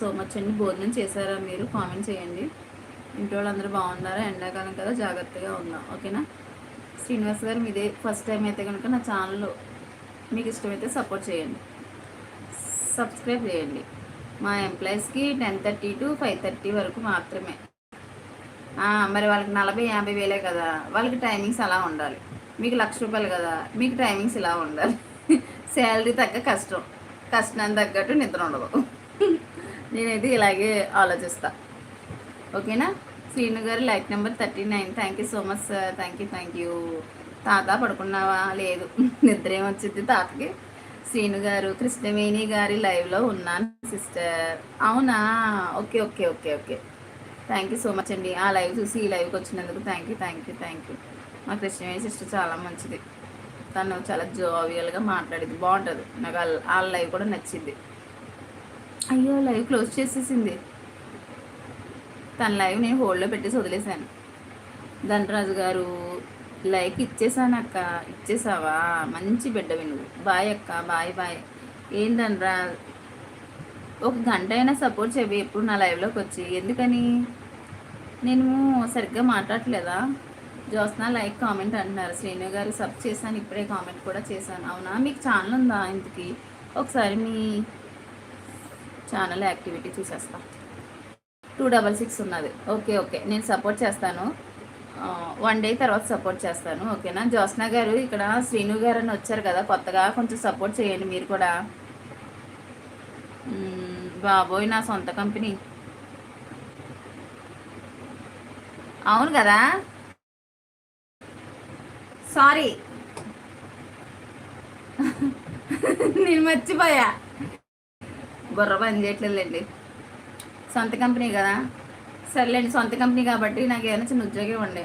So much అండి. భోజనం చేశారా మీరు? కామెంట్ చేయండి. ఇంట్లో వాళ్ళందరూ బాగున్నారా? ఎండాకాలం కదా, జాగ్రత్తగా ఉందాం. ఓకేనా? శ్రీనివాస్ గారు, మీదే ఫస్ట్ టైం అయితే కనుక నా ఛానల్ మీకు ఇష్టమైతే సపోర్ట్ చేయండి, సబ్స్క్రైబ్ చేయండి. మా ఎంప్లాయీస్కి 10:30 to 5:30 వరకు మాత్రమే. మరి వాళ్ళకి 40-50 వేలే కదా, వాళ్ళకి టైమింగ్స్ అలా ఉండాలి. మీకు ₹1,00,000 కదా, మీకు టైమింగ్స్ ఇలా ఉండాలి. శాలరీ తగ్గ కష్టం, కష్టానికి తగ్గట్టు నిద్ర ఉండదు. నేనైతే ఇలాగే ఆలోచిస్తా. ఓకేనా? శ్రీను గారు like number 39. Thank you so much sir. Thank you. తాత పడుకున్నావా? లేదు, నిద్ర ఏమొచ్చింది తాతకి. శ్రీను గారు, కృష్ణవేణి గారి లైవ్లో ఉన్నాను సిస్టర్. అవునా? Okay okay okay okay. Thank you so much అండి. ఆ లైవ్ చూసి ఈ లైవ్కి వచ్చినందుకు థ్యాంక్ యూ. మా కృష్ణవేణి సిస్టర్ చాలా మంచిది. తను చాలా జోవియల్గా మాట్లాడింది, బాగుంటుంది. నాకు ఆ లైవ్ కూడా నచ్చింది. అయ్యో, లైవ్ క్లోజ్ చేసేసింది. తన లైవ్ నేను హోల్డ్లో పెట్టేసి వదిలేశాను. ధనరాజు గారు, లైక్ ఇచ్చేసాను అక్క. ఇచ్చేసావా? మంచి బిడ్డవి నువ్వు. బాయ్ అక్క, బాయ్. ఏంటనరా, ఒక గంట అయినా సపోర్ట్ చేయి ఎప్పుడు నా లైవ్లోకి వచ్చి. ఎందుకని నేను సరిగ్గా మాట్లాడట్లేదా? జ్యోత్స్న లైక్ కామెంట్ అంటున్నారు. శ్రీను గారు సబ్ చేశాను, ఇప్పుడే కామెంట్ కూడా చేశాను. అవునా? మీకు ఛానల్ ఉందా? ఇంతకి ఒకసారి మీ ఛానల్ యాక్టివిటీ చూసేస్తా. 266 ఉన్నది. ఓకే, నేను సపోర్ట్ చేస్తాను. 1 day తర్వాత సపోర్ట్ చేస్తాను. ఓకేనా? జ్యోత్స్న గారు, ఇక్కడ శ్రీను గారు అని వచ్చారు కదా కొత్తగా, కొంచెం సపోర్ట్ చేయండి మీరు కూడా. బాబోయ్, నా సొంత కంపెనీ. అవును కదా, సారీ. నేను మర్చిపోయా, బుర్ర పని చేయట్లేదులేండి. సొంత కంపెనీ కదా, సర్లేండి. సొంత కంపెనీ కాబట్టి నాకు ఏమైనా చిన్న ఉద్యోగం ఇవ్వండి.